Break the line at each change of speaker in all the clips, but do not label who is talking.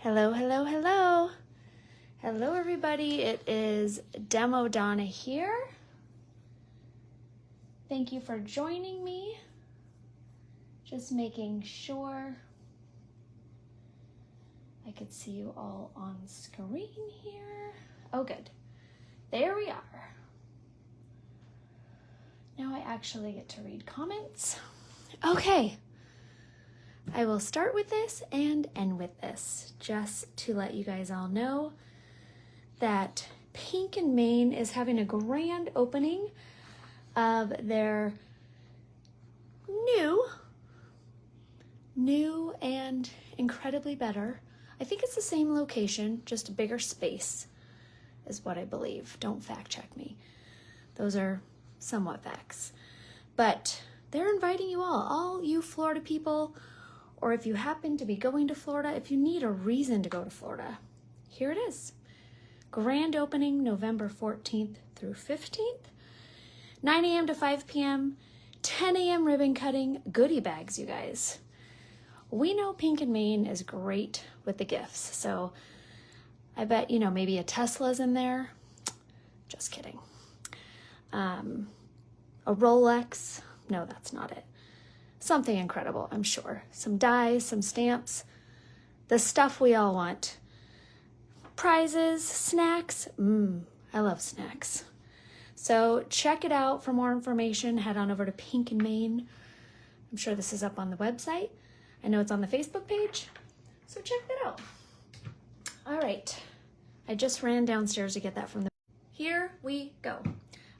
Hello, hello, hello. Hello, everybody. It is Demo Donna here. Thank you for joining me. Just making sure I could see you all on screen here. Oh, good. There we are. Now I actually get to read comments. Okay. I will start with this and end with this, just to let you guys all know that Pink and Main is having a grand opening of their new and incredibly better. I think it's the same location, just a bigger space is what I believe. Don't fact check me. Those are somewhat facts. But they're inviting you all you Florida people, or if you happen to be going to Florida, if you need a reason to go to Florida, here it is. Grand opening November 14th through 15th, 9 a.m. to 5 p.m., 10 a.m. ribbon cutting, goodie bags, you guys. We know Pink and Main is great with the gifts, so I bet, maybe a Tesla's in there. Just kidding. A Rolex. No, that's not it. Something incredible, I'm sure. Some dies, some stamps, the stuff we all want. Prizes, snacks. I love snacks. So check it out for more information. Head on over to Pink and Main. I'm sure this is up on the website. I know it's on the Facebook page, so check that out. All right, I just ran downstairs to get that from the... Here we go.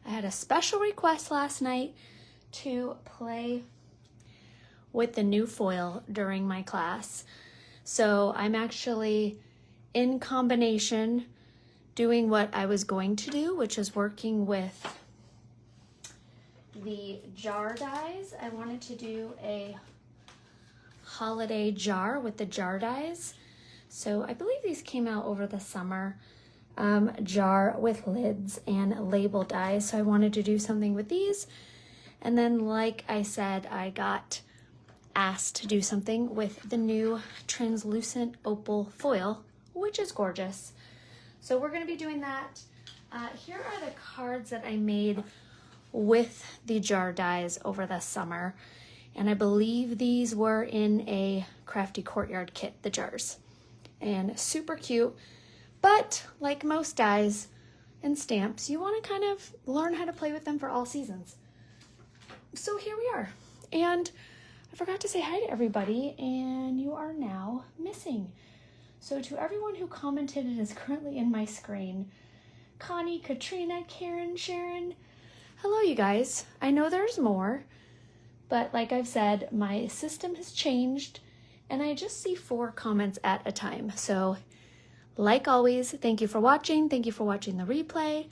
I had a special request last night to play with the new foil during my class. So I'm actually in combination doing what I was going to do, which is working with the jar dies. I wanted to do a holiday jar with the jar dies. So I believe these came out over the summer. Jar with lids and label dies. So I wanted to do something with these. And then, like I said, I got asked to do something with the new translucent opal foil, which is gorgeous. So we're going to be doing that. Here are the cards that I made with the jar dies over the summer. And I believe these were in a Crafty Courtyard kit, the jars. And super cute. But like most dies and stamps, you want to kind of learn how to play with them for all seasons. So here we are. And I forgot to say hi to everybody, and you are now missing. So to everyone who commented and is currently in my screen, Connie, Katrina, Karen, Sharon, hello you guys. I know there's more, but like I've said, my system has changed and I just see 4 comments at a time. So like always, thank you for watching. Thank you for watching the replay.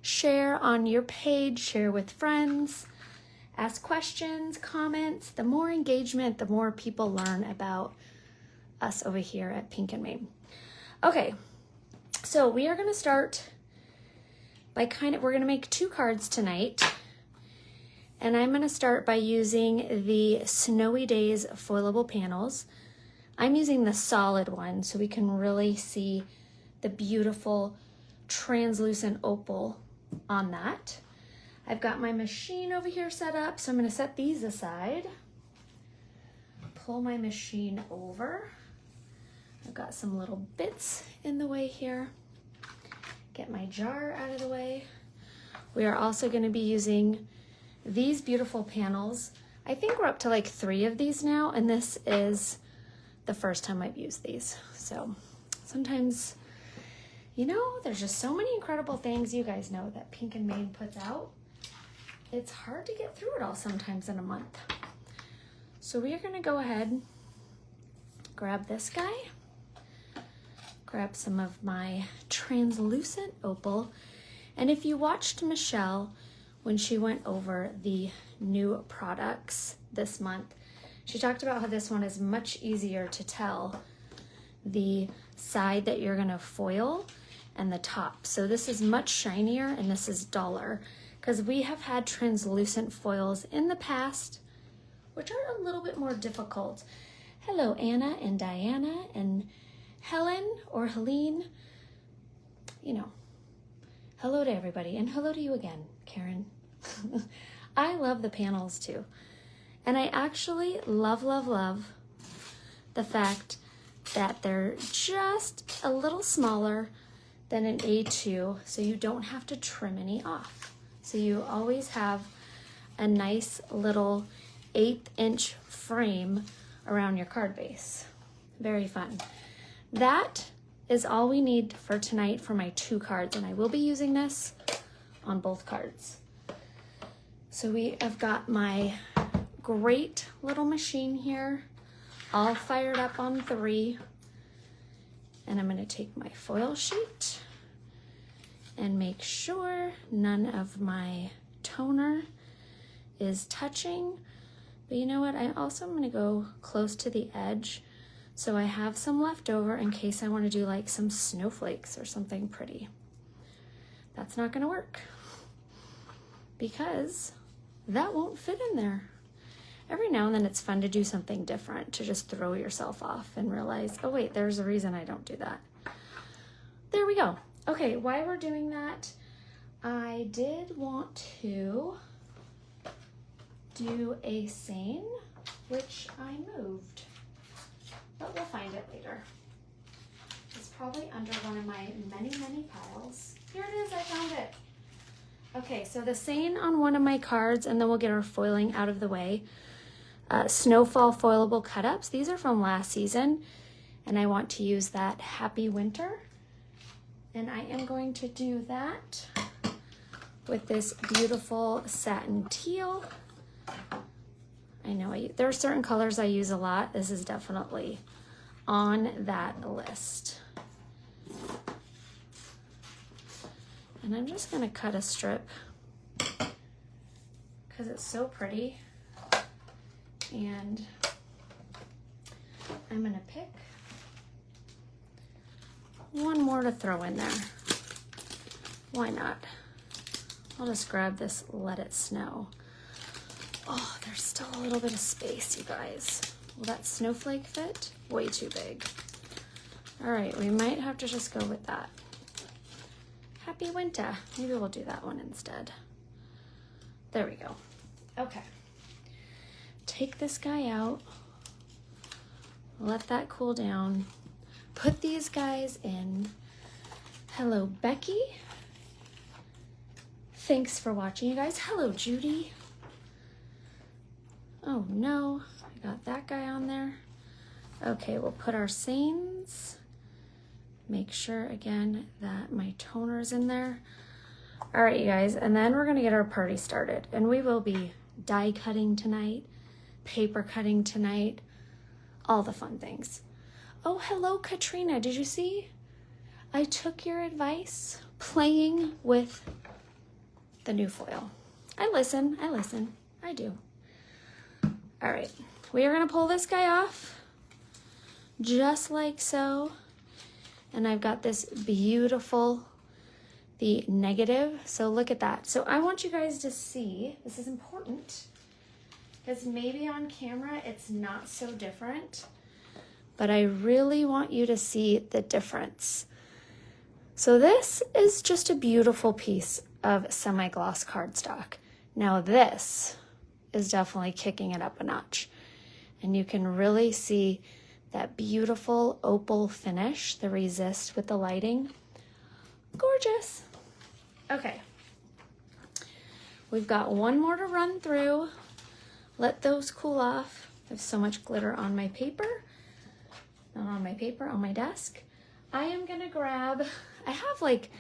Share on your page, share with friends. Ask questions, comments. The more engagement, the more people learn about us over here at Pink and Main. Okay, so we are going to start by we're going to make 2 cards tonight. And I'm going to start by using the Snowy Days foilable panels. I'm using the solid one so we can really see the beautiful translucent opal on that. I've got my machine over here set up, so I'm going to set these aside. Pull my machine over. I've got some little bits in the way here. Get my jar out of the way. We are also going to be using these beautiful panels. I think we're up to like 3 of these now, and this is the first time I've used these. So sometimes, there's just so many incredible things you guys know that Pink and Main puts out. It's hard to get through it all sometimes in a month. So we are going to go ahead, grab this guy, grab some of my translucent opal. And if you watched Michelle when she went over the new products this month, she talked about how this one is much easier to tell the side that you're going to foil and the top. So this is much shinier and this is duller, because we have had translucent foils in the past, which are a little bit more difficult. Hello, Anna and Diana, and Helen or Helene, you know, hello to everybody, and hello to you again, Karen. I love the panels too. And I actually love, love, love the fact that they're just a little smaller than an A2, so you don't have to trim any off. So you always have a nice little 1/8" frame around your card base. Very fun. That is all we need for tonight for my 2 cards, and I will be using this on both cards. So we have got my great little machine here, all fired up on 3. And I'm going to take my foil sheet and make sure none of my toner is touching. But you know what? I also am going to go close to the edge so I have some left over in case I want to do like some snowflakes or something pretty. That's not going to work because that won't fit in there. Every now and then it's fun to do something different, to just throw yourself off and realize, oh wait, there's a reason I don't do that. There we go. Okay, while we're doing that, I did want to do a seine, which I moved, but we'll find it later. It's probably under one of my many, many piles. Here it is, I found it. Okay, so the seine on one of my cards, and then we'll get our foiling out of the way. Snowfall foilable cut-ups. These are from last season, and I want to use that Happy Winter. And I am going to do that with this beautiful satin teal. I know there are certain colors I use a lot. This is definitely on that list. And I'm just gonna cut a strip because it's so pretty. And I'm gonna pick one more to throw in there. Why not? I'll just grab this Let It Snow. Oh, there's still a little bit of space, you guys. Will that snowflake fit? Way too big. All right, we might have to just go with that. Happy Winter. Maybe we'll do that one instead. There we go. Okay. Take this guy out, let that cool down, put these guys in. Hello, Becky. Thanks for watching, you guys. Hello, Judy. Oh no, I got that guy on there. Okay, we'll put our seines. Make sure again that my toner is in there. All right, you guys, and then we're gonna get our party started, and we will be die cutting tonight, paper cutting tonight, all the fun things. Oh, hello, Katrina. Did you see? I took your advice playing with the new foil. I listen, I do. All right, we are gonna pull this guy off just like so. And I've got this beautiful, the negative. So look at that. So I want you guys to see, this is important, because maybe on camera it's not so different, but I really want you to see the difference. So this is just a beautiful piece of semi-gloss cardstock. Now this is definitely kicking it up a notch. And you can really see that beautiful opal finish, the resist with the lighting. Gorgeous. Okay. We've got one more to run through. Let those cool off. I have so much glitter on my paper. Not on my paper, on my desk. I am gonna grab, I have like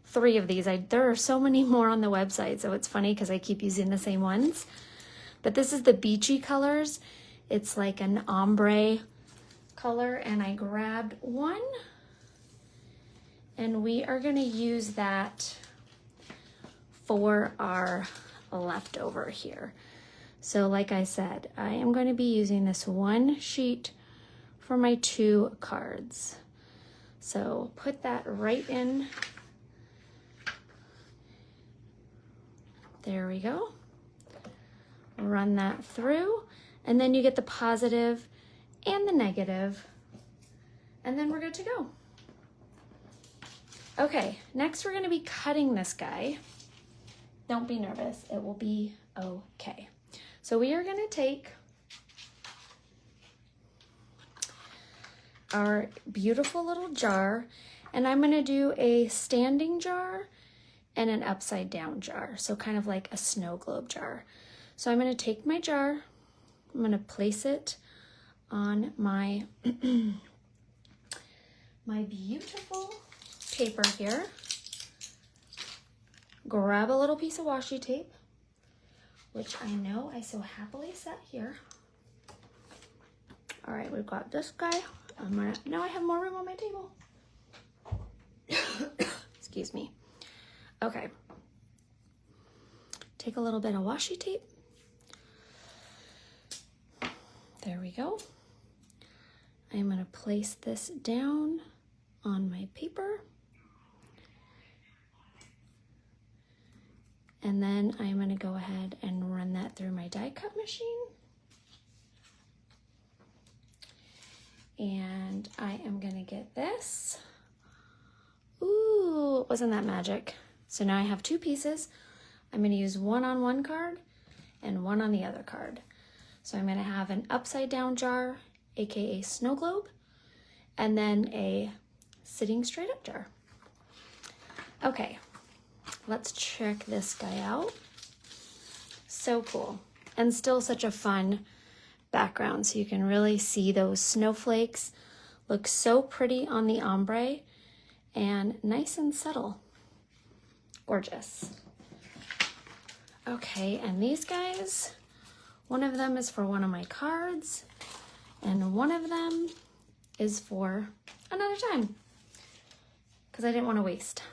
3 of these. There are so many more on the website, so it's funny because I keep using the same ones. But this is the beachy colors. It's like an ombre color, and I grabbed one, and we are gonna use that for our leftover here. So like I said, I am going to be using this one sheet for my 2 cards. So put that right in. There we go. Run that through, and then you get the positive and the negative. and then we're good to go. Okay, next we're gonna be cutting this guy. Don't be nervous, it will be okay. So we are gonna take our beautiful little jar, and I'm gonna do a standing jar and an upside down jar. So kind of like a snow globe jar. So I'm gonna take my jar, I'm gonna place it on my, my beautiful paper here. Grab a little piece of washi tape, which I know I so happily set here. All right, we've got this guy. Now I have more room on my table. Excuse me. Okay. Take a little bit of washi tape. There we go. I'm going to place this down on my paper. And then I'm going to go ahead and run that through my die cut machine. And I am going to get this. Ooh, wasn't that magic? So now I have two pieces. I'm going to use one on one card and one on the other card. So I'm going to have an upside down jar, aka snow globe, and then a sitting straight up jar. Okay, let's check this guy out. So cool. And still such a fun background, so you can really see those snowflakes. Look so pretty on the ombre and nice and subtle. Gorgeous. Okay, and these guys, one of them is for one of my cards, and one of them is for another time, because I didn't want to waste.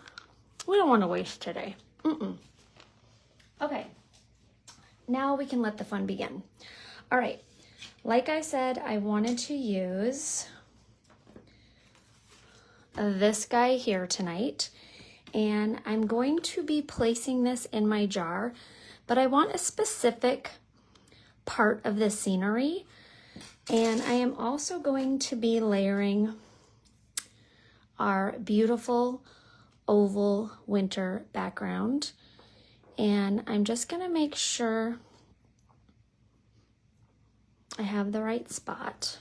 We don't want to waste today. Okay, now we can let the fun begin. All right, like I said, I wanted to use this guy here tonight, and I'm going to be placing this in my jar, but I want a specific part of the scenery, and I am also going to be layering our beautiful oval winter background, and I'm just gonna make sure I have the right spot.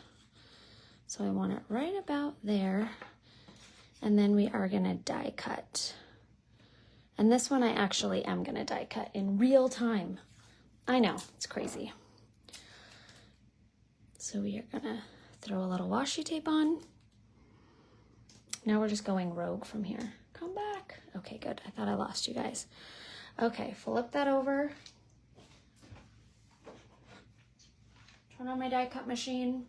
So I want it right about there, and then we are gonna die cut. And this one I actually am gonna die cut in real time. I know, it's crazy. So we are gonna throw a little washi tape on. Now we're just going rogue from here. Come back. Okay, good. I thought I lost you guys. Okay, flip that over. Turn on my die cut machine.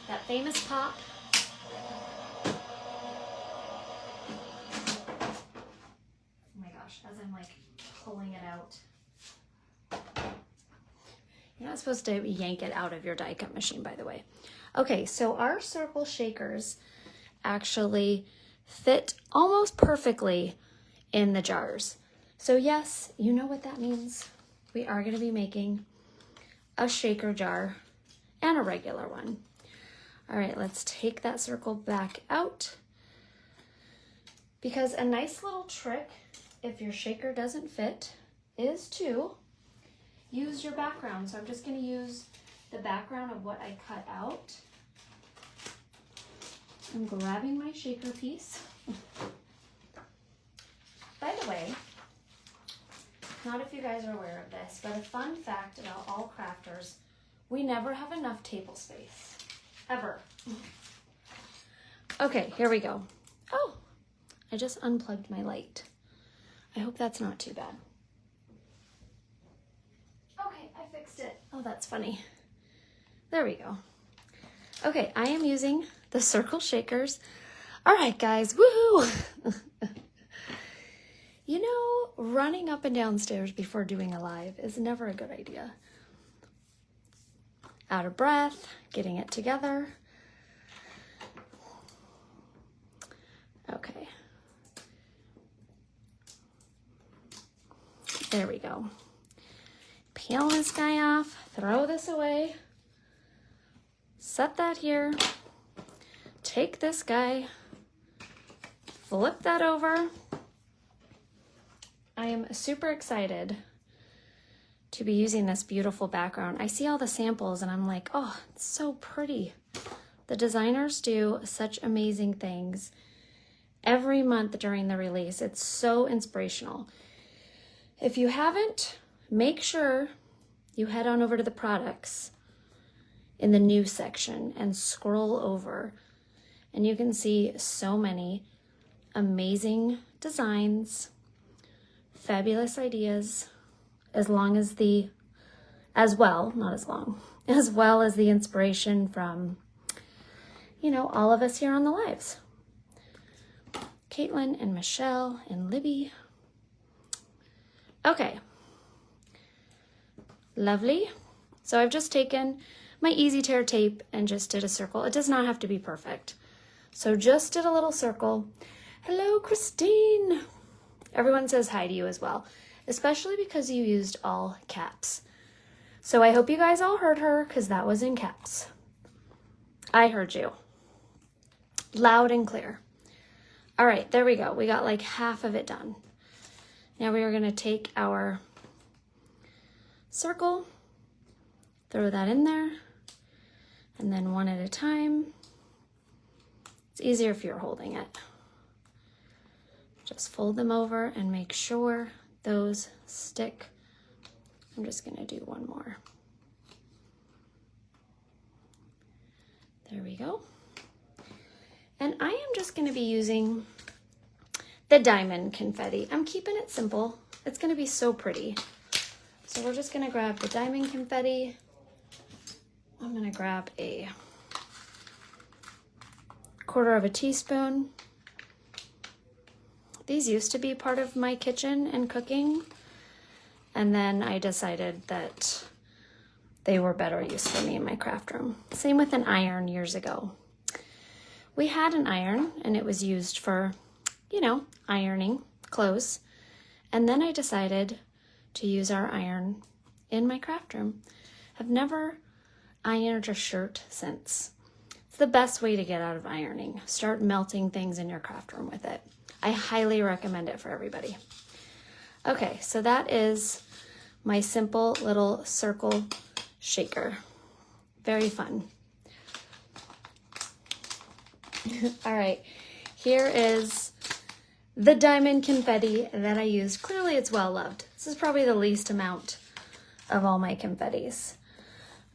That famous pop. Oh my gosh, as I'm like pulling it out. You're not supposed to yank it out of your die cut machine, by the way. Okay, so our circle shakers actually fit almost perfectly in the jars. So yes, you know what that means. We are going to be making a shaker jar and a regular one. All right, let's take that circle back out, because a nice little trick, if your shaker doesn't fit, is to use your background. So I'm just going to use the background of what I cut out. I'm grabbing my shaker piece. By the way, not if you guys are aware of this, but a fun fact about all crafters, we never have enough table space. Ever. Okay, here we go. Oh, I just unplugged my light. I hope that's not too bad. Okay, I fixed it. Oh, that's funny. There we go. Okay, I am using the circle shakers. All right, guys, woohoo! You know, running up and down stairs before doing a live is never a good idea. Out of breath, getting it together. Okay. There we go. Peel this guy off, throw this away, set that here, take this guy, flip that over. I am super excited to be using this beautiful background. I see all the samples and I'm like, oh, it's so pretty. The designers do such amazing things every month during the release. It's so inspirational. If you haven't, make sure you head on over to the products in the new section and scroll over, and you can see so many amazing designs, fabulous ideas, as well as the inspiration from, you know, all of us here on the lives. Caitlin and Michelle and Libby. Okay. Lovely. So I've just taken my easy tear tape and just did a circle. It does not have to be perfect. So just did a little circle. Hello, Christine. Everyone says hi to you as well, especially because you used all caps. So I hope you guys all heard her because that was in caps. I heard you. Loud and clear. All right, there we go. We got like half of it done. Now we are going to take our circle, throw that in there, and then one at a time. It's easier if you're holding it. Just fold them over and make sure those stick. I'm just going to do one more. There we go. And I am just going to be using the diamond confetti. I'm keeping it simple. It's going to be so pretty. So we're just going to grab the diamond confetti. I'm going to grab a 1/4 teaspoon. These used to be part of my kitchen and cooking, and then I decided that they were better use for me in my craft room. Same with an iron years ago. We had an iron and it was used for, you know, ironing clothes. And then I decided to use our iron in my craft room. I've never ironed a shirt since. It's the best way to get out of ironing. Start melting things in your craft room with it. I highly recommend it for everybody. Okay, so that is my simple little circle shaker. Very fun. All right, here is the diamond confetti that I used. Clearly it's well loved. This is probably the least amount of all my confettis.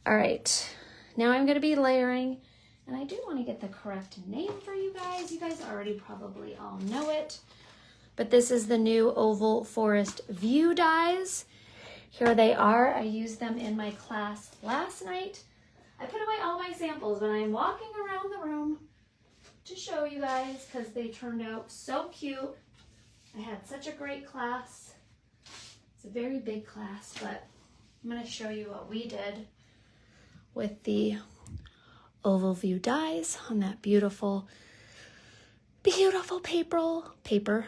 All right, now I'm gonna be layering, and I do wanna get the correct name for you guys. You guys already probably all know it, but this is the new Oval Forest View dies. Here they are. I used them in my class last night. I put away all my samples, but I'm walking around the room to show you guys because they turned out so cute. I had such a great class. It's a very big class, but I'm going to show you what we did with the Oval View dies on that beautiful, beautiful paper.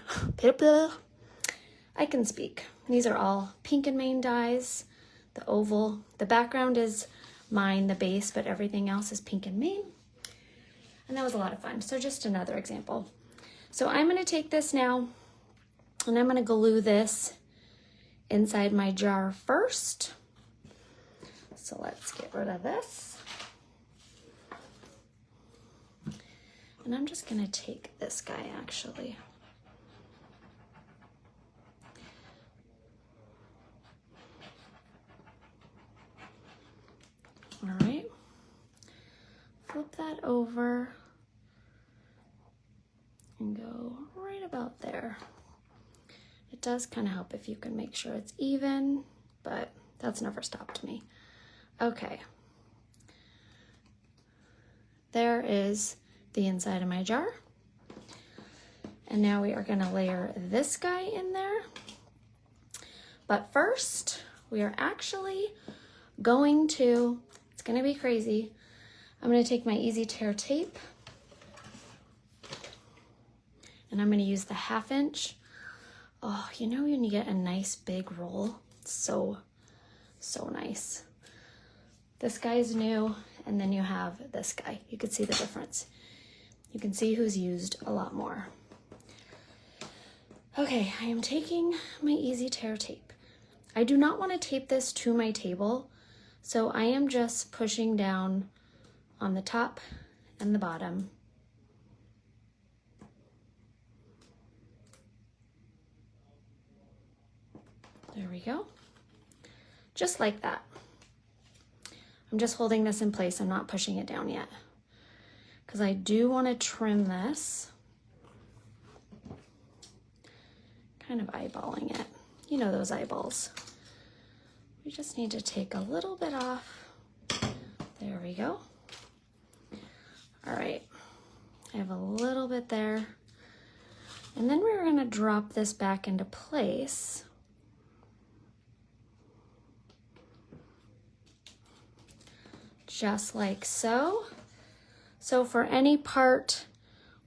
I can speak. These are all Pink and Main dies. The oval, the background is mine, the base, but everything else is Pink and Main. And that was a lot of fun. So just another example. So I'm going to take this now and I'm going to glue this inside my jar first. So let's get rid of this. And I'm just going to take this guy actually. All right. Flip that over and go right about there. It does kind of help if you can make sure it's even, but that's never stopped me. Okay. There is the inside of my jar. And now we are going to layer this guy in there. But first, we are actually going to, it's going to be crazy. I'm going to take my easy tear tape and I'm going to use the 1/2 inch Oh, you know when you get a nice big roll? So nice. This guy's new, and then you have this guy. You can see the difference. You can see who's used a lot more. Okay, I am taking my Easy Tear tape. I do not want to tape this to my table, so I am just pushing down on the top and the bottom. There we go. Just like that. I'm just holding this in place. I'm not pushing it down yet because I do want to trim this. Kind of eyeballing it. You know those eyeballs. We just need to take a little bit off. There we go. All right. I have a little bit there. And then we're going to drop this back into place. Just like so. So for any part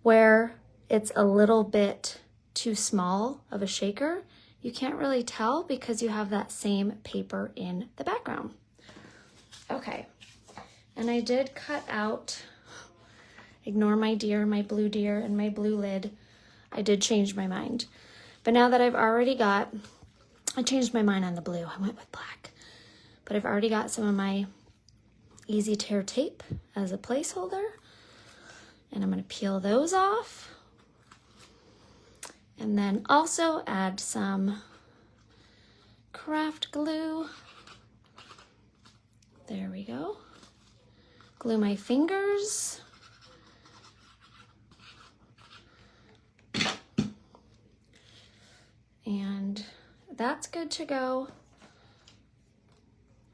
where it's a little bit too small of a shaker, you can't really tell because you have that same paper in the background. Okay, and I did cut out, ignore my deer, my blue deer, and my blue lid. I did change my mind. But now that I've already got, I changed my mind on the blue, I went with black. But I've already got some of my Easy Tear tape as a placeholder. And I'm going to peel those off. And then also add some craft glue. There we go. Glue my fingers. And that's good to go.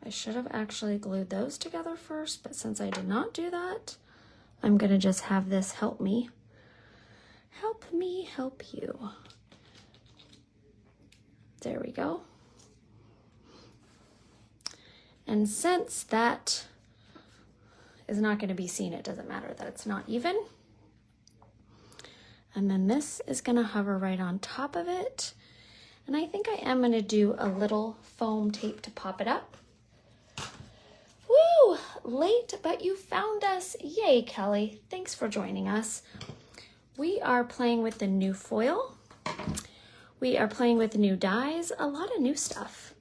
I should have actually glued those together first, but since I did not do that, I'm gonna just have this help me. Help me help you. There we go. And since that is not gonna be seen, it doesn't matter that it's not even. And then this is gonna hover right on top of it. And I think I am gonna do a little foam tape to pop it up. Woo! Late, but you found us. Yay, Kelly. Thanks for joining us. We are playing with the new foil. We are playing with new dies, a lot of new stuff.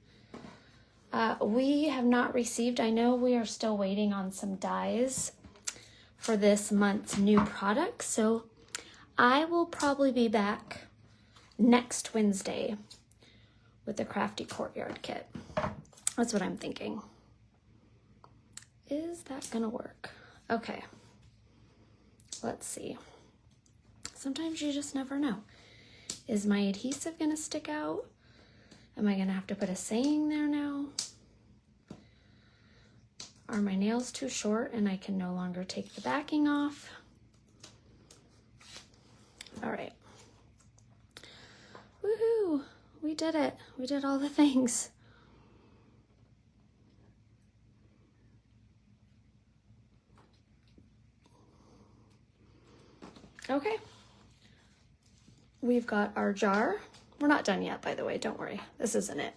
We have not received, I know we are still waiting on some dies for this month's new product, so I will probably be back next Wednesday with the Crafty Courtyard kit. That's what I'm thinking. Is that gonna work? Okay, let's see. Sometimes you just never know. Is my adhesive gonna stick out? Am I gonna have to put a saying there now? Are my nails too short and I can no longer take the backing off? All right. Woohoo, we did it. We did all the things. Okay. We've got our jar. We're not done yet, by the way, don't worry. This isn't it.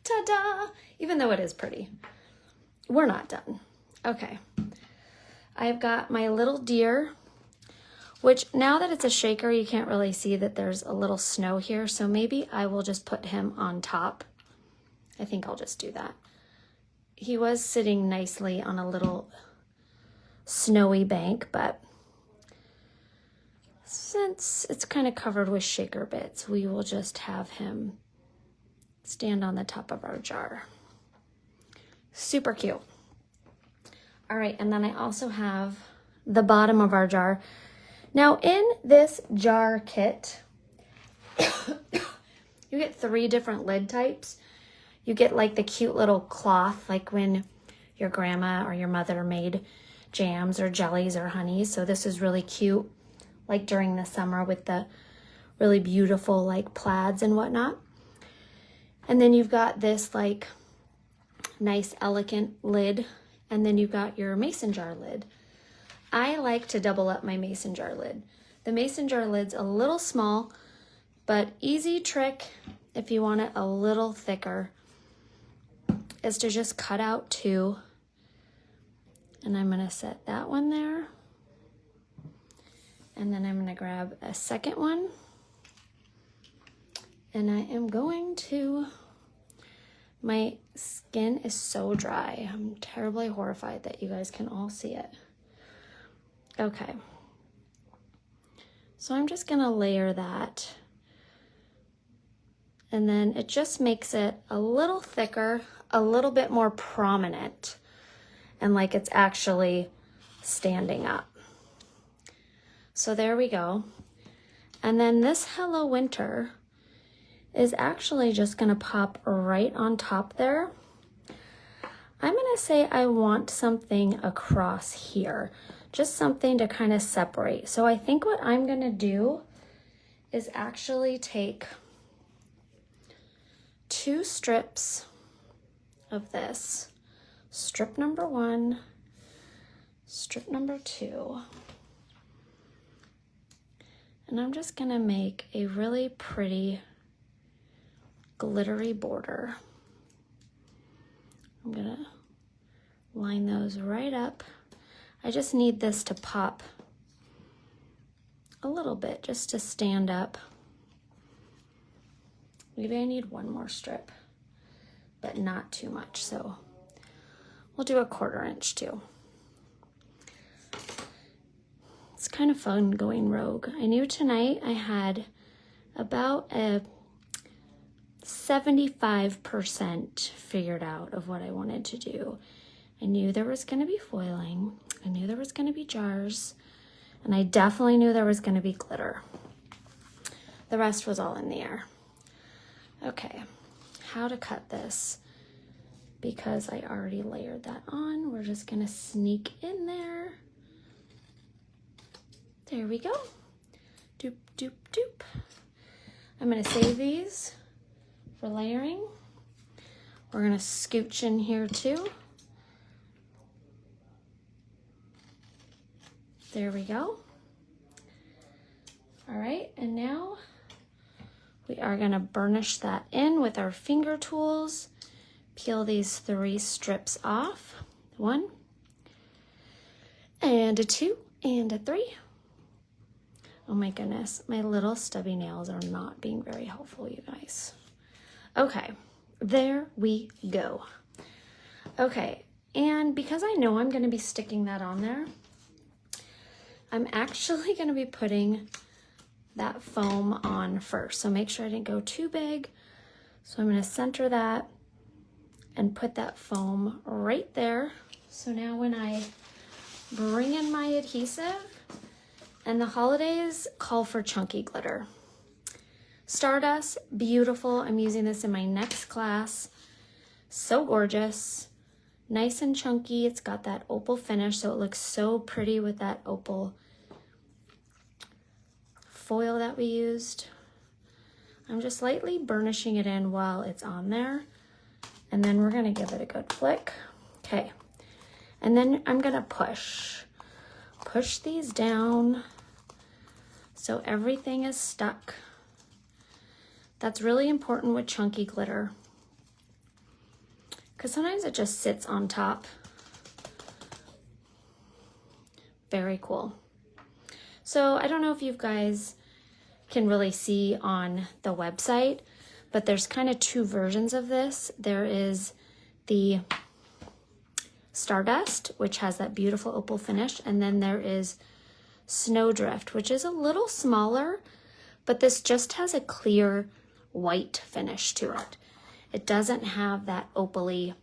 Ta-da! Even though it is pretty. We're not done. Okay. I've got my little deer, which now that it's a shaker, you can't really see that there's a little snow here, so maybe I will just put him on top. I think I'll just do that. He was sitting nicely on a little snowy bank, but since it's kind of covered with shaker bits, we will just have him stand on the top of our jar. Super cute. All right, and then I also have the bottom of our jar. Now in this jar kit, you get 3 different lid types. You get like the cute little cloth, like when your grandma or your mother made jams or jellies or honeys. So this is really cute, like during the summer with the really beautiful like plaids and whatnot. And then you've got this like nice elegant lid, and then you've got your mason jar lid. I like to double up my mason jar lid. The mason jar lid's a little small, But easy trick, if you want it a little thicker, is to just cut out 2. And I'm gonna set that one there. And then I'm gonna grab a second one. And I am going to, my skin is so dry. I'm terribly horrified that you guys can all see it. Okay. So I'm just gonna layer that. And then it just makes it a little thicker, a little bit more prominent, and like it's actually standing up. So there we go. And then this Hello Winter is actually just gonna pop right on top there. I'm gonna say I want something across here, just something to kind of separate. So I think what I'm gonna do is actually take 2 strips of this, strip number 1, strip number 2, and I'm just gonna make a really pretty glittery border. I'm gonna line those right up. I just need this to pop a little bit, just to stand up. Maybe I need 1 more strip, but not too much, so we'll do a 1/4 inch too. It's kind of fun going rogue. I knew tonight I had about a 75% figured out of what I wanted to do. I knew there was gonna be foiling, I knew there was gonna be jars, and I definitely knew there was gonna be glitter. The rest was all in the air. Okay, how to cut this? Because I already layered that on, we're just gonna sneak in there. There we go. Doop, doop, doop. I'm gonna save these for layering. We're gonna scooch in here too. There we go. All right, and now we are gonna burnish that in with our finger tools. Peel these 3 strips off. 1, and a 2, and a 3. Oh my goodness, my little stubby nails are not being very helpful, you guys. Okay, there we go. Okay, and because I know I'm gonna be sticking that on there, I'm actually gonna be putting that foam on first. So make sure I didn't go too big. So I'm gonna center that and put that foam right there. So now when I bring in my adhesive, and the holidays call for chunky glitter. Stardust, beautiful. I'm using this in my next class. So gorgeous, nice and chunky. It's got that opal finish, so it looks so pretty with that opal foil that we used. I'm just lightly burnishing it in while it's on there, and then we're gonna give it a good flick. Okay, and then I'm gonna push these down so everything is stuck. That's really important with chunky glitter, because sometimes it just sits on top. Very cool. So I don't know if you guys can really see on the website, but there's kind of 2 versions of this. There is the Stardust, which has that beautiful opal finish, and then there is Snowdrift, which is a little smaller, but this just has a clear white finish to it. It doesn't have that opally,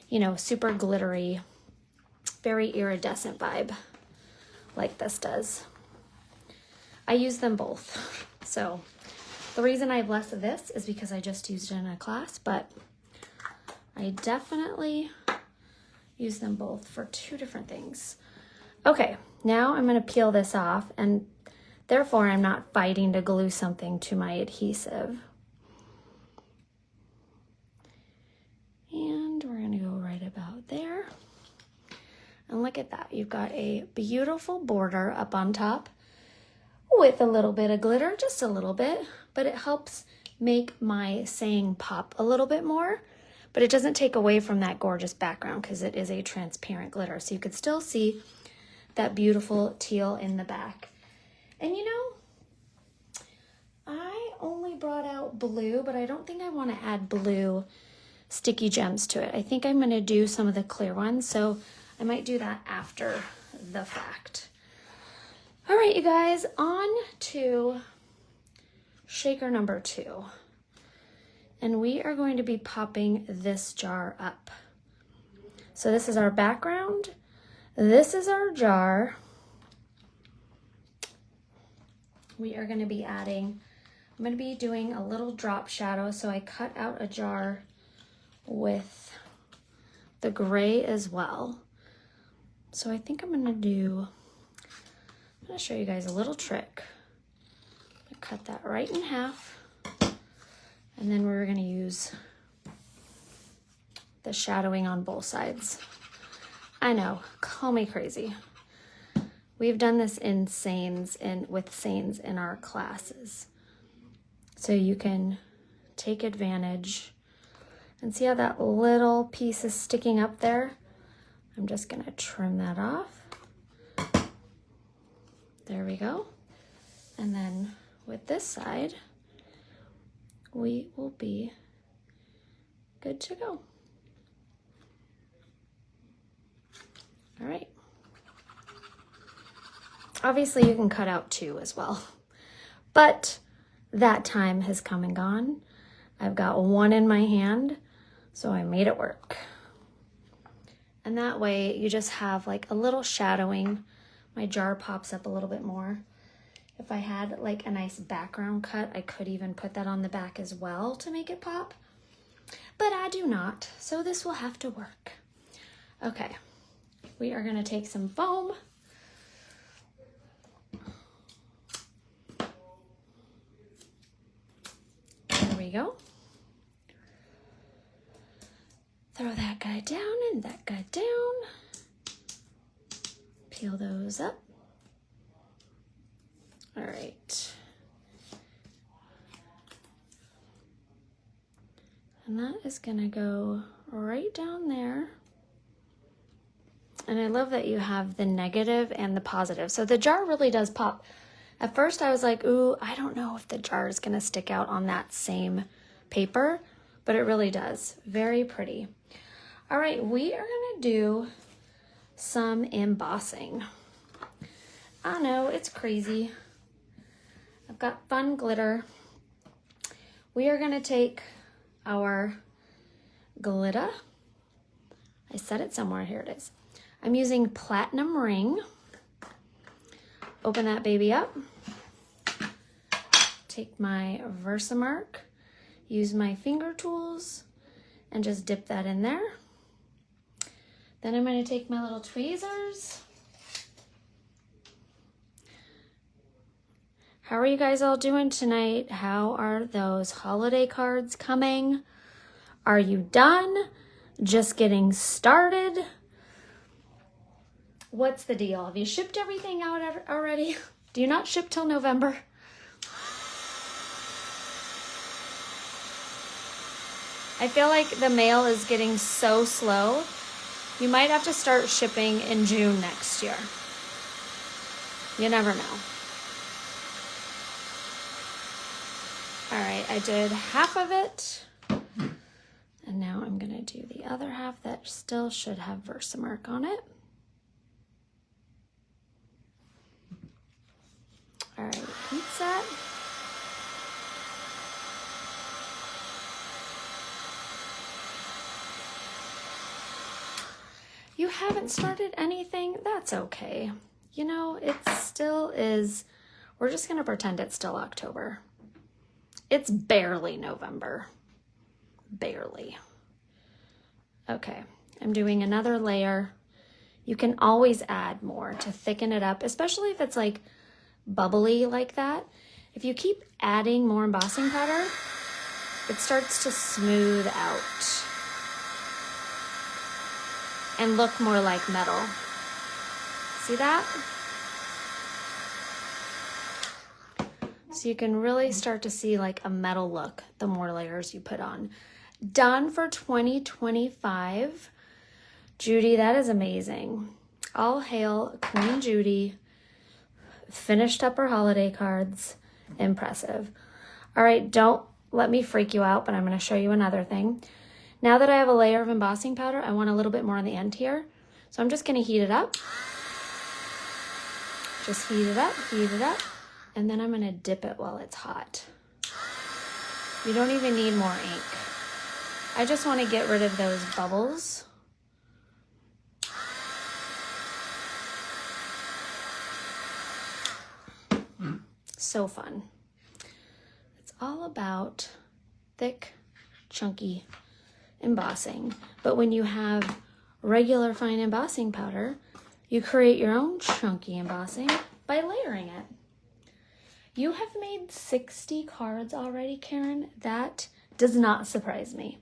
you know, super glittery, very iridescent vibe like this does. I use them both. So the reason I have less of this is because I just used it in a class, but I definitely use them both for 2 different things. Okay, now I'm gonna peel this off, and therefore I'm not fighting to glue something to my adhesive. And we're gonna go right about there. And look at that, you've got a beautiful border up on top with a little bit of glitter, just a little bit, but it helps make my saying pop a little bit more, but it doesn't take away from that gorgeous background because it is a transparent glitter. So you could still see that beautiful teal in the back. And you know, I only brought out blue, but I don't think I want to add blue sticky gems to it. I think I'm going to do some of the clear ones, so I might do that after the fact. All right, you guys, on to shaker number 2. And we are going to be popping this jar up. So this is our background. This is our jar. We are going to be adding, I'm going to be doing a little drop shadow. So I cut out a jar with the gray as well. So I think I'm going to show you guys a little trick. I'm going to cut that right in half. And then we're going to use the shadowing on both sides. I know, call me crazy. We've done this in Sanes and with Sanes in our classes. So you can take advantage and see how that little piece is sticking up there. I'm just going to trim that off. There we go. And then with this side, we will be good to go. All right. Obviously you can cut out 2 as well, but that time has come and gone. I've got 1 in my hand, so I made it work. And that way you just have like a little shadowing. My jar pops up a little bit more. If I had like a nice background cut, I could even put that on the back as well to make it pop, but I do not, so this will have to work. Okay, we are gonna take some foam. There we go. Throw that guy down and that guy down. Peel those up. All right. And that is gonna go right down there. And I love that you have the negative and the positive. So the jar really does pop. At first I was like, ooh, I don't know if the jar is gonna stick out on that same paper, but it really does. Very pretty. All right, we are gonna do some embossing. I know, it's crazy. I've got fun glitter. We are gonna take our glitter. I said it somewhere, here it is. I'm using Platinum Ring. Open that baby up. Take my Versamark, use my finger tools, and just dip that in there. Then I'm gonna take my little tweezers. How are you guys all doing tonight? How are those holiday cards coming? Are you done? Just getting started? What's the deal? Have you shipped everything out already? Do you not ship till November? I feel like the mail is getting so slow. You might have to start shipping in June next year. You never know. All right, I did half of it. And now I'm gonna do the other half that still should have Versamark on it. All right, repeat that. You haven't started anything? That's okay. You know, it still is, we're just gonna pretend it's still October. It's barely November, barely. Okay, I'm doing another layer. You can always add more to thicken it up, especially if it's like bubbly like that. If you keep adding more embossing powder, it starts to smooth out and look more like metal. See that? So you can really start to see like a metal look the more layers you put on. Done for 2025. Judy, that is amazing. All hail Queen Judy. Finished up her holiday cards. Impressive. All right, don't let me freak you out, but I'm going to show you another thing. Now that I have a layer of embossing powder, I want a little bit more on the end here. So I'm just going to heat it up. Just heat it up, and then I'm going to dip it while it's hot. You don't even need more ink. I just want to get rid of those bubbles. So fun. It's all about thick, chunky embossing. But when you have regular fine embossing powder, you create your own chunky embossing by layering it. You have made 60 cards already, Karen. That does not surprise me,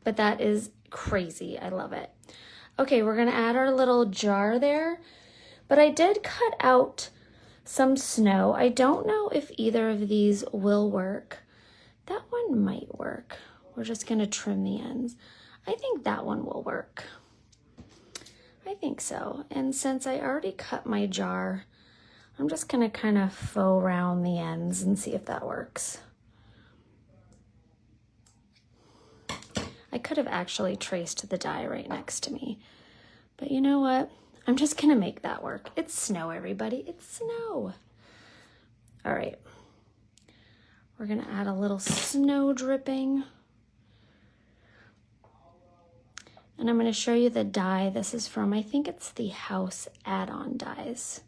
but that is crazy. I love it. Okay, we're gonna add our little jar there, but I did cut out some snow. I don't know if either of these will work. That one might work. We're just gonna trim the ends. I think that one will work. I think so. And since I already cut my jar, I'm just gonna kind of faux round the ends and see if that works. I could have actually traced the die right next to me, but you know what? I'm just gonna make that work. It's snow, everybody, it's snow. All right, we're gonna add a little snow dripping. And I'm going to show you the die this is from. I think it's the House add-on dies.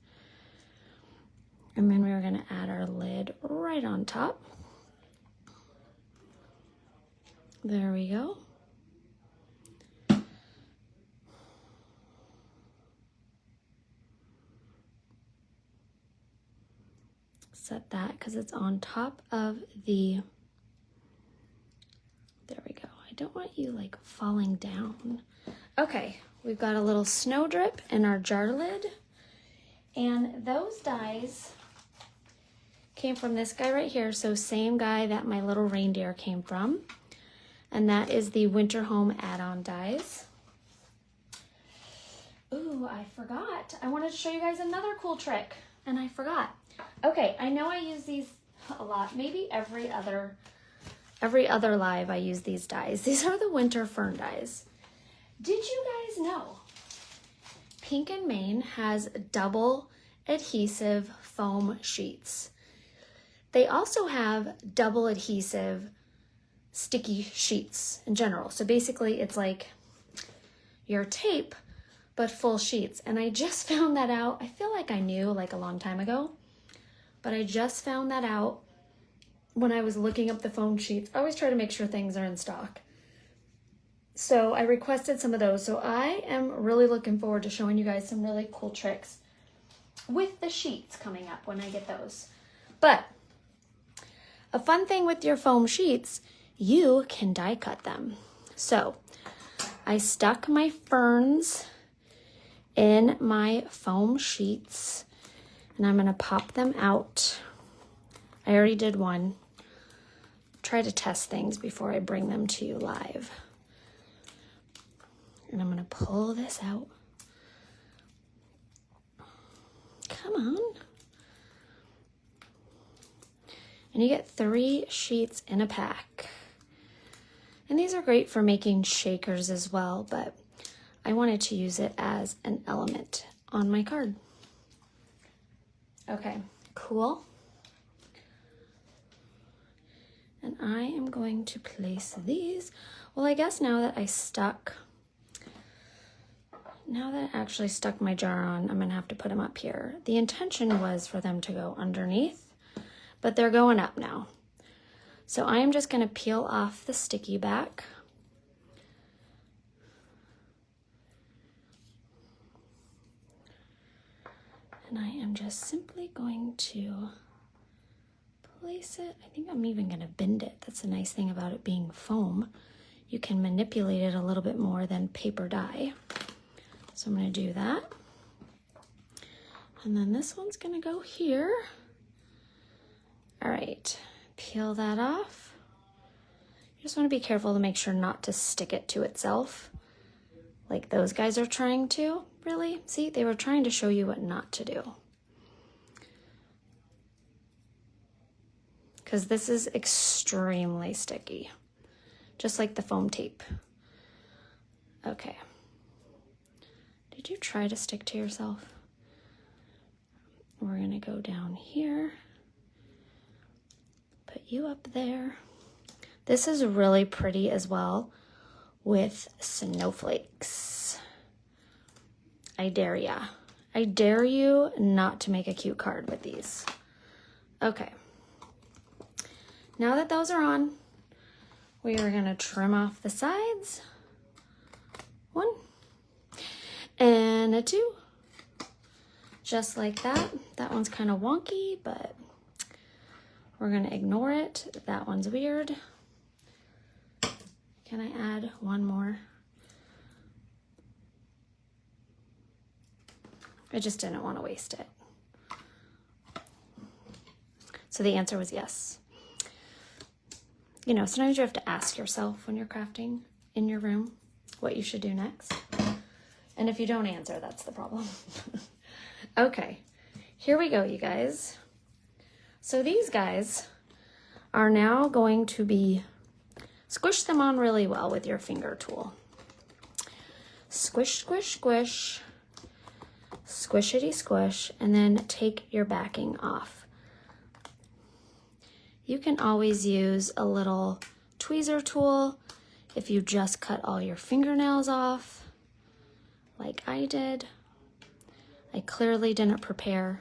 And then we're going to add our lid right on top. There we go. Set that because it's on top of the, there we go. I don't want you like falling down. Okay, we've got a little snow drip in our jar lid. And those dies came from this guy right here. So same guy that my little reindeer came from. And that is the Winter Home add-on dies. Ooh, I forgot. I wanted to show you guys another cool trick and I forgot. Okay, I know I use these a lot. Maybe every other live I use these dies. These are the Winter Fern dies. Did you guys know Pink and Main has double adhesive foam sheets? They also have double adhesive sticky sheets in general. So basically it's like your tape, but full sheets. And I just found that out. I feel like I knew like a long time ago, but I just found that out when I was looking up the foam sheets. I always try to make sure things are in stock. So I requested some of those. So I am really looking forward to showing you guys some really cool tricks with the sheets coming up when I get those. But a fun thing with your foam sheets, you can die cut them. So I stuck my ferns in my foam sheets and I'm gonna pop them out. I already did one. Try to test things before I bring them to you live. And I'm gonna pull this out. Come on. And you get 3 sheets in a pack. And these are great for making shakers as well, but I wanted to use it as an element on my card. Okay, cool. And I am going to place these. Well, I guess now that I actually stuck my jar on, I'm gonna have to put them up here. The intention was for them to go underneath, but they're going up now. So I am just gonna peel off the sticky back. And I am just simply going to place it. I think I'm even gonna bend it. That's the nice thing about it being foam. You can manipulate it a little bit more than paper die. So I'm gonna do that. And then this one's gonna go here. All right, peel that off. You just want to be careful to make sure not to stick it to itself, like those guys are trying to, really. See, they were trying to show you what not to do. Because this is extremely sticky, just like the foam tape. Okay. Did you try to stick to yourself? We're gonna go down here, put you up there. This is really pretty as well with snowflakes. I dare ya. I dare you not to make a cute card with these. Okay. Now that those are on, we are gonna trim off the sides. 1 and a 2. Just like that. That one's kind of wonky, but we're gonna ignore it. That one's weird. Can I add one more? I just didn't want to waste it. So the answer was yes. You know, sometimes you have to ask yourself when you're crafting in your room what you should do next. And if you don't answer, that's the problem. Okay, here we go, you guys. So these guys are now going to be, squish them on really well with your finger tool. Squish, squish, squish, squishity squish, and then take your backing off. You can always use a little tweezer tool if you just cut all your fingernails off, like I did. I clearly didn't prepare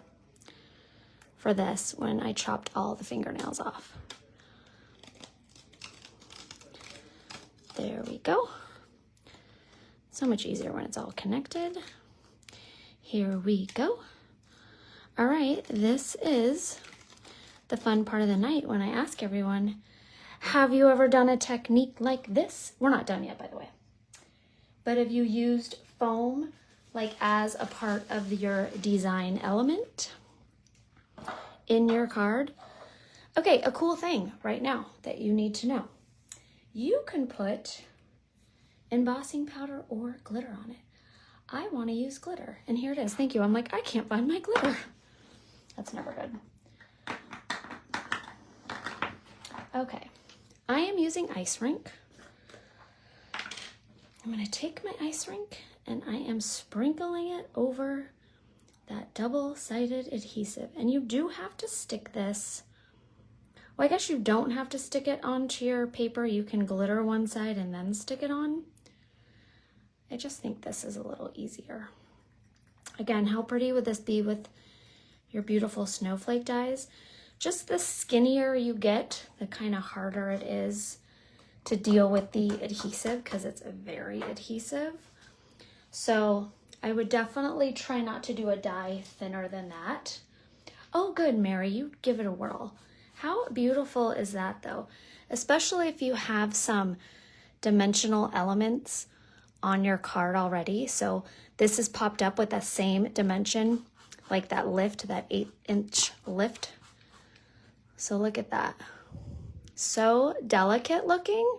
for this when I chopped all the fingernails off. There we go. So much easier when it's all connected. Here we go. All right, this is the fun part of the night when I ask everyone, have you ever done a technique like this? We're not done yet, by the way. But have you used foam like as a part of your design element in your card? Okay, a cool thing right now that you need to know. You can put embossing powder or glitter on it. I want to use glitter, and here it is. Thank you. I'm like, I can't find my glitter. That's never good. Okay, I am using ice rink. I'm going to take my ice rink and I am sprinkling it over that double-sided adhesive. And you do have to stick this. Well, I guess you don't have to stick it onto your paper. You can glitter one side and then stick it on. I just think this is a little easier. Again, how pretty would this be with your beautiful snowflake dies? Just the skinnier you get, the kind of harder it is to deal with the adhesive because it's very adhesive. So I would definitely try not to do a dye thinner than that. Oh, good, Mary, you give it a whirl. How beautiful is that though? Especially if you have some dimensional elements on your card already. So this is popped up with the same dimension, like that lift, that 8-inch lift. So look at that. So delicate looking.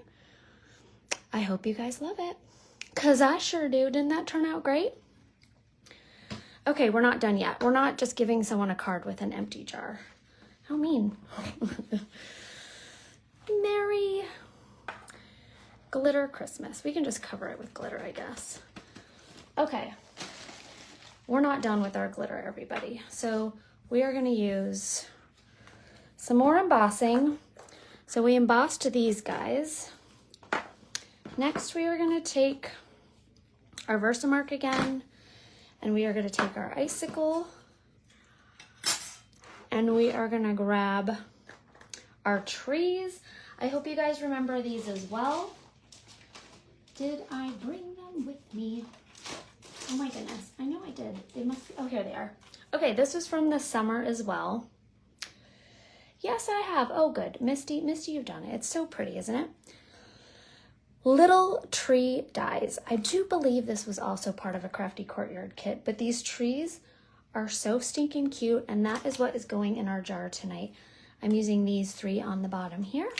I hope you guys love it, because I sure do. Didn't that turn out great? Okay, we're not done yet. We're not just giving someone a card with an empty jar. How mean. Merry glitter Christmas. We can just cover it with glitter, I guess. Okay, we're not done with our glitter, everybody. So we are going to use some more embossing. So we embossed these guys. Next, we are going to take our Versamark again, and we are going to take our icicle, and we are going to grab our trees. I hope you guys remember these as well. Did I bring them with me? Oh my goodness, I know I did. They must be, oh, here they are. Okay, this was from the summer as well. Yes, I have. Oh, good. Misty, you've done it. It's so pretty, isn't it? Little tree dies. I do believe this was also part of a Crafty Courtyard kit, but these trees are so stinking cute, and that is what is going in our jar tonight. I'm using these 3 on the bottom here,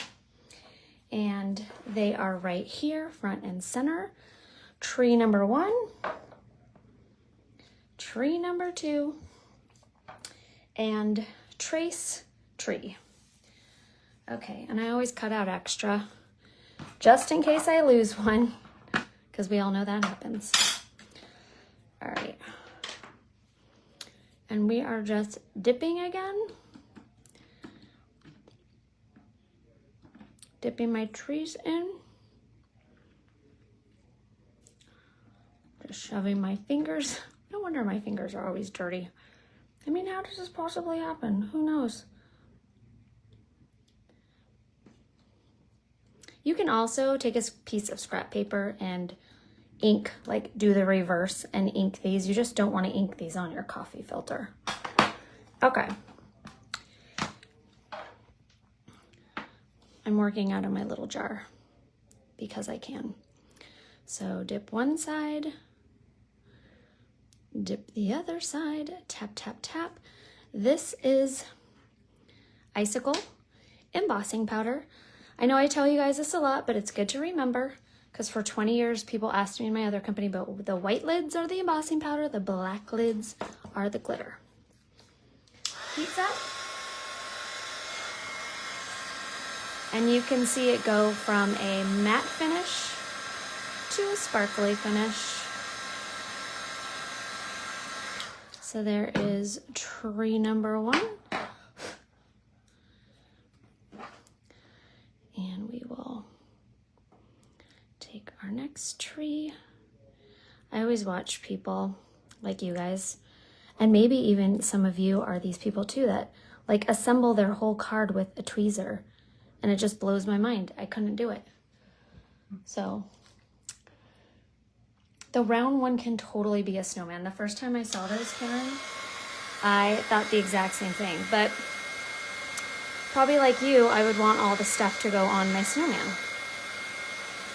and they are right here, front and center. Tree number 1, tree number 2, and trace tree. Okay, and I always cut out extra just in case I lose one, because we all know that happens. All right. And we are just dipping again. Dipping my trees in. Just shoving my fingers. No wonder my fingers are always dirty. I mean, how does this possibly happen? Who knows? You can also take a piece of scrap paper and ink, like do the reverse and ink these. You just don't want to ink these on your coffee filter. Okay. I'm working out of my little jar because I can. So dip one side, dip the other side, tap, tap, tap. This is icicle embossing powder. I know I tell you guys this a lot, but it's good to remember, because for 20 years, people asked me in my other company, but the white lids are the embossing powder, the black lids are the glitter. Heats up. And you can see it go from a matte finish to a sparkly finish. So there is tree number 1. And we will take our next tree. I always watch people like you guys, and maybe even some of you are these people too, that like assemble their whole card with a tweezer, and it just blows my mind. I couldn't do it. So the round one can totally be a snowman. The first time I saw those, Karen, I thought the exact same thing, but probably like you, I would want all the stuff to go on my snowman.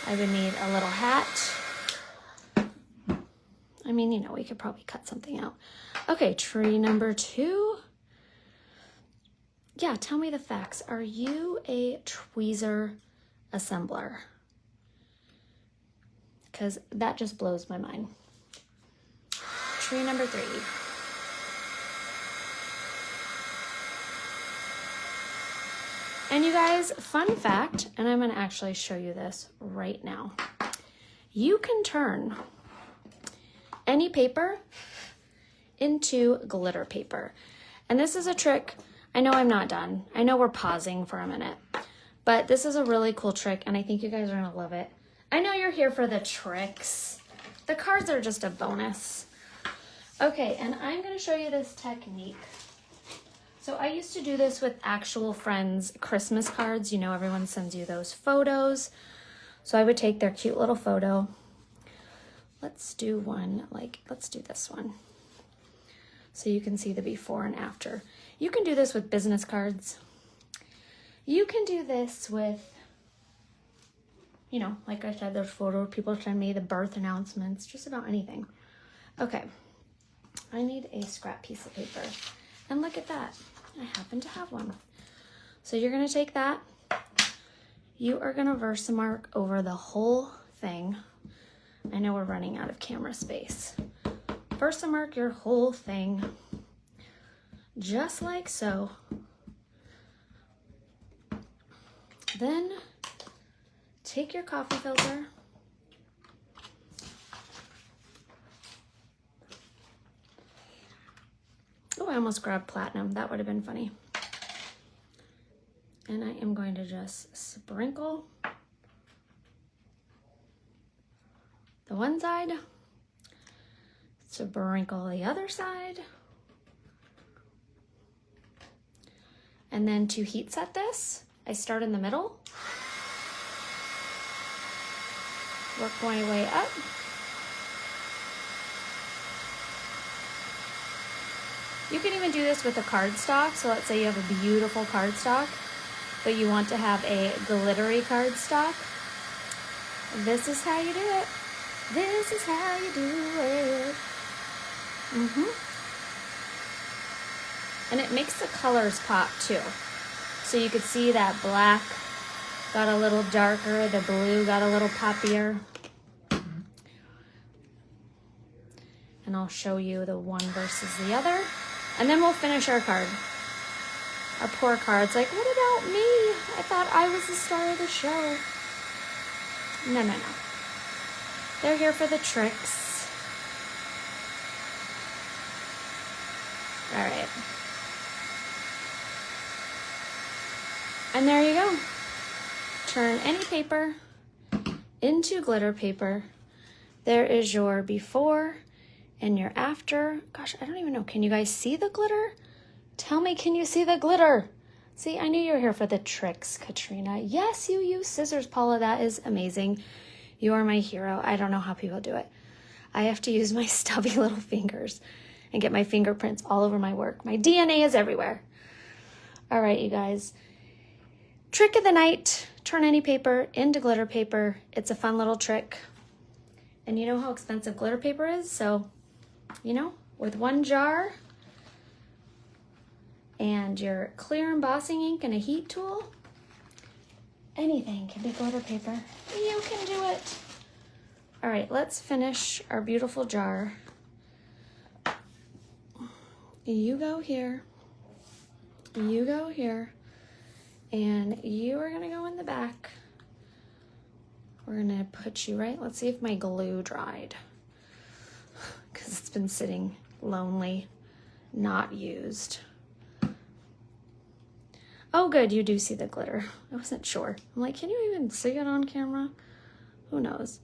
I would need a little hat. I mean, you know, we could probably cut something out. Okay, tree number 2. Yeah, tell me the facts. Are you a tweezer assembler? Because that just blows my mind. Tree number 3. And you guys, fun fact, and I'm gonna actually show you this right now. You can turn any paper into glitter paper. And this is a trick. I know I'm not done. I know we're pausing for a minute, but this is a really cool trick, and I think you guys are gonna love it. I know you're here for the tricks. The cards are just a bonus. Okay, and I'm gonna show you this technique. So I used to do this with actual friends' Christmas cards. You know, everyone sends you those photos. So I would take their cute little photo. Let's do one, let's do this one. So you can see the before and after. You can do this with business cards. You can do this with, you know, like I said, there's photos people send me, the birth announcements, just about anything. Okay, I need a scrap piece of paper. And look at that, I happen to have one. So you're gonna take that, you are gonna Versamark over the whole thing. I know we're running out of camera space. Versamark your whole thing, just like so. Then take your coffee filter, oh, I almost grabbed platinum. That would have been funny. And I am going to just sprinkle the one side, sprinkle the other side. And then to heat set this, I start in the middle, work my way up. You can even do this with a cardstock. So let's say you have a beautiful cardstock, but you want to have a glittery cardstock. This is how you do it. This is how you do it. And it makes the colors pop too. So you could see that black got a little darker, the blue got a little poppier. And I'll show you the one versus the other. And then we'll finish our card. Our poor card's like, what about me? I thought I was the star of the show. No, no, no. They're here for the tricks. All right. And there you go. Turn any paper into glitter paper. There is your before and your after. Gosh, I don't even know. Can you guys see the glitter? Tell me, can you see the glitter? See, I knew you were here for the tricks, Katrina. Yes, you use scissors, Paula. That is amazing. You are my hero. I don't know how people do it. I have to use my stubby little fingers and get my fingerprints all over my work. My DNA is everywhere. All right, you guys. Trick of the night. Turn any paper into glitter paper. It's a fun little trick. And you know how expensive glitter paper is? So, you know, with one jar and your clear embossing ink and a heat tool, anything can be glitter paper. You can do it. All right, let's finish our beautiful jar. You go here. You go here. And you are gonna go in the back. We're gonna put you right. Let's see if my glue dried, because it's been sitting lonely, not used. Oh, good, you do see the glitter. I wasn't sure. I'm like, can you even see it on camera? Who knows?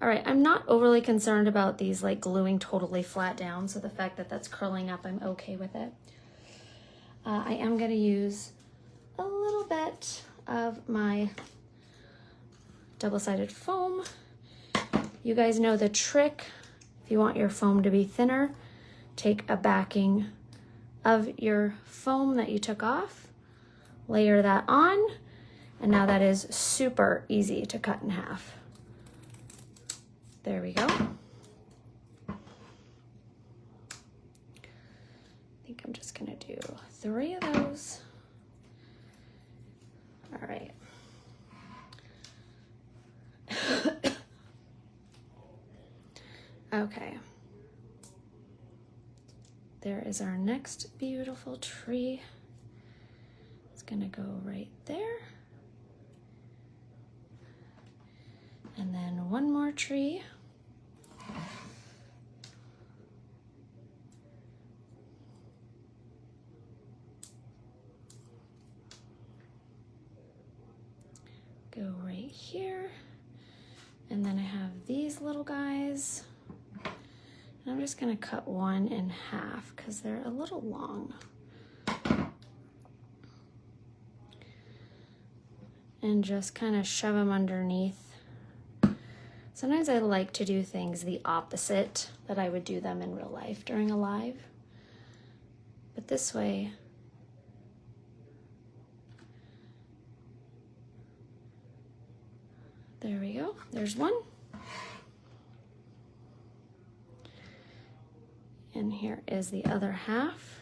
All right, I'm not overly concerned about these like gluing totally flat down, so the fact that that's curling up, I'm okay with it. I am gonna use a little bit of my double-sided foam. You guys know the trick. If you want your foam to be thinner, take a backing of your foam that you took off, layer that on, and now that is super easy to cut in half. There we go. I think I'm just gonna do 3 of those. All right. Okay. There is our next beautiful tree. It's gonna go right there. And then one more tree. Go right here. And then I have these little guys. And I'm just gonna cut one in half because they're a little long. And just kind of shove them underneath. Sometimes I like to do things the opposite that I would do them in real life during a live. But this way, there we go, there's one. And here is the other half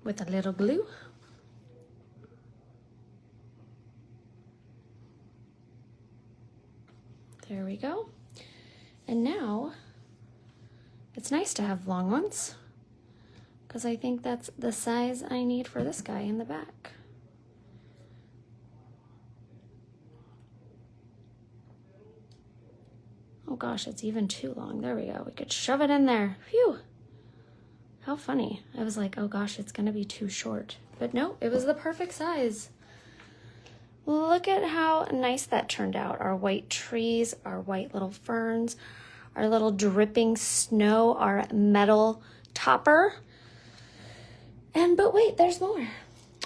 with a little glue. There we go. And now it's nice to have long ones because I think that's the size I need for this guy in the back. Oh gosh, it's even too long. There we go. We could shove it in there. Phew. How funny. I was like, oh gosh, it's gonna be too short. But no, it was the perfect size. Look at how nice that turned out. Our white trees, our white little ferns, our little dripping snow, our metal topper. But wait, there's more.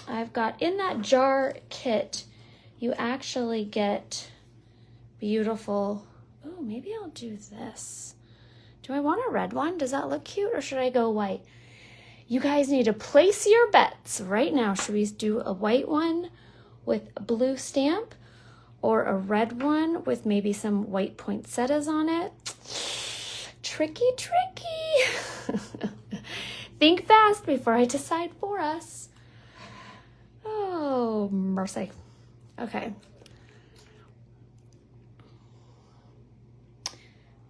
I've got in that jar kit, you actually get beautiful, oh, maybe I'll do this. Do I want a red one? Does that look cute or should I go white? You guys need to place your bets right now. Should we do a white one with a blue stamp or a red one with maybe some white poinsettias on it? Tricky, tricky. Think fast before I decide for us. Oh, mercy. Okay.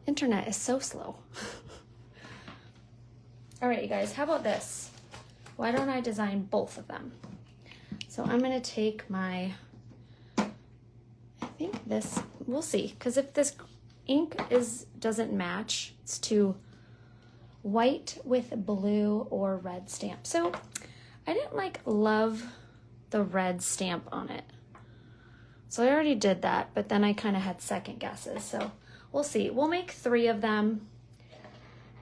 Internet is so slow. All right, you guys, how about this? Why don't I design both of them? So I'm gonna take my, I think this, we'll see, because if this ink doesn't match, it's too white with blue or red stamp. So I didn't love the red stamp on it. So I already did that, but then I kind of had second guesses. So we'll see. We'll make 3 of them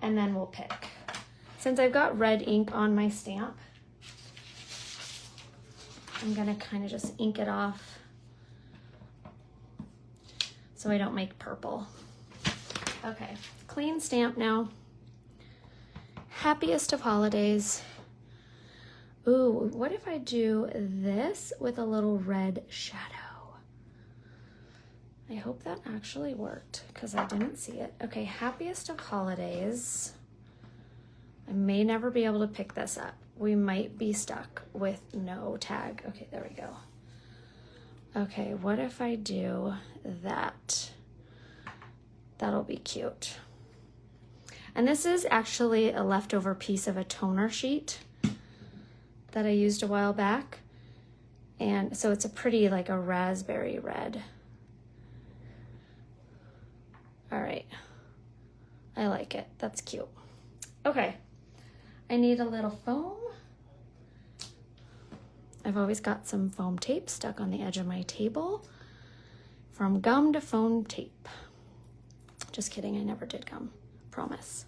and then we'll pick. Since I've got red ink on my stamp, I'm gonna kind of just ink it off so I don't make purple. Okay, clean stamp now. Happiest of holidays. Ooh, what if I do this with a little red shadow? I hope that actually worked because I didn't see it. Okay, happiest of holidays. I may never be able to pick this up. We might be stuck with no tag. Okay, there we go. Okay, what if I do that? That'll be cute. And this is actually a leftover piece of a toner sheet that I used a while back. And so it's a pretty, like a raspberry red. All right, I like it, that's cute. Okay, I need a little foam. I've always got some foam tape stuck on the edge of my table. From gum to foam tape. Just kidding, I never did gum. Promise.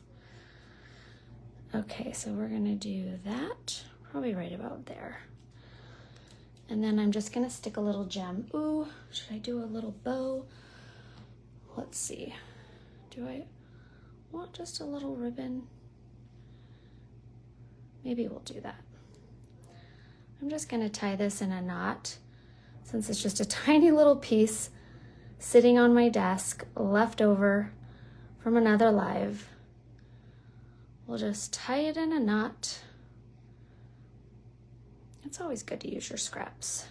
Okay, so we're gonna do that, probably right about there. And then I'm just gonna stick a little gem. Ooh, should I do a little bow? Let's see. Do I want just a little ribbon? Maybe we'll do that. I'm just gonna tie this in a knot since it's just a tiny little piece sitting on my desk, left over from another live. We'll just tie it in a knot. It's always good to use your scraps.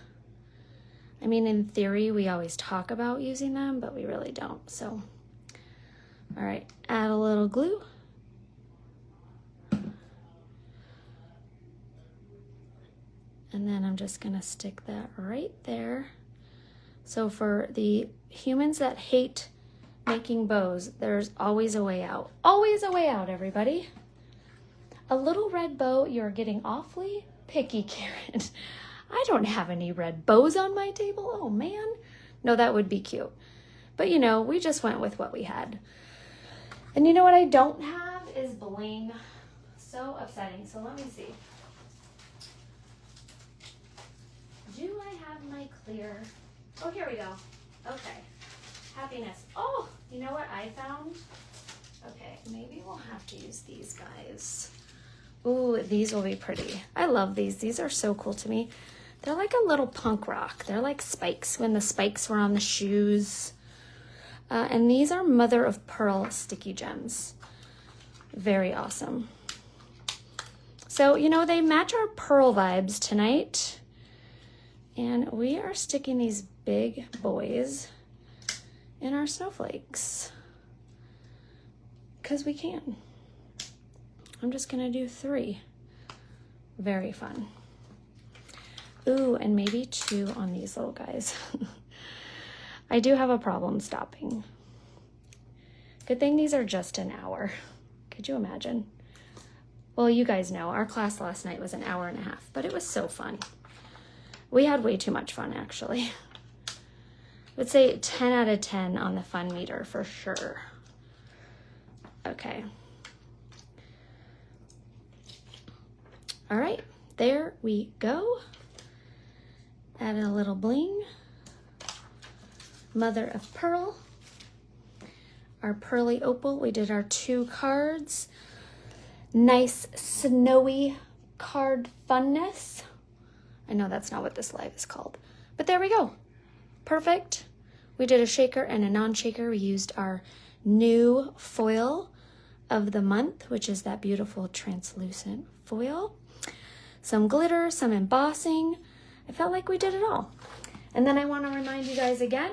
I mean, in theory, we always talk about using them, but we really don't, so. All right, add a little glue. And then I'm just gonna stick that right there. So for the humans that hate making bows, there's always a way out. Always a way out, everybody. A little red bow, you're getting awfully picky, Karen. I don't have any red bows on my table. Oh man. No, that would be cute. But you know, we just went with what we had. And you know what I don't have is bling. So upsetting. So let me see. Do I have my clear? Oh, here we go. Okay. Happiness. Oh, you know what I found? Okay, maybe we'll have to use these guys. Ooh, these will be pretty. I love these. These are so cool to me. They're like a little punk rock. They're like spikes when the spikes were on the shoes. And these are mother of pearl sticky gems. Very awesome. So, you know, they match our pearl vibes tonight. And we are sticking these big boys in our snowflakes. Because we can. I'm just gonna do 3. Very fun. Ooh, and maybe 2 on these little guys. I do have a problem stopping. Good thing these are just an hour. Could you imagine? Well, you guys know, our class last night was an hour and a half, but it was so fun. We had way too much fun, actually. I would say 10 out of 10 on the fun meter for sure. Okay. All right, there we go. Add a little bling. Mother of pearl. Our pearly opal. We did our 2 cards. Nice snowy card funness. I know that's not what this live is called, but there we go. Perfect. We did a shaker and a non-shaker. We used our new foil of the month, which is that beautiful translucent foil, some glitter, some embossing. I felt like we did it all. And then I want to remind you guys again,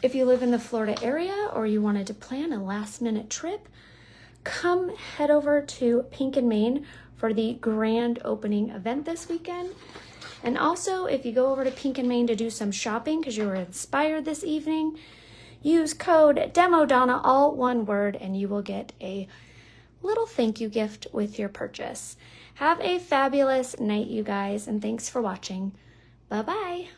if you live in the Florida area or you wanted to plan a last minute trip, come head over to Pink and Main for the grand opening event this weekend. And also, if you go over to Pink and Main to do some shopping because you were inspired this evening, use code DEMODonna, all one word, and you will get a little thank you gift with your purchase. Have a fabulous night, you guys, and thanks for watching. Bye-bye.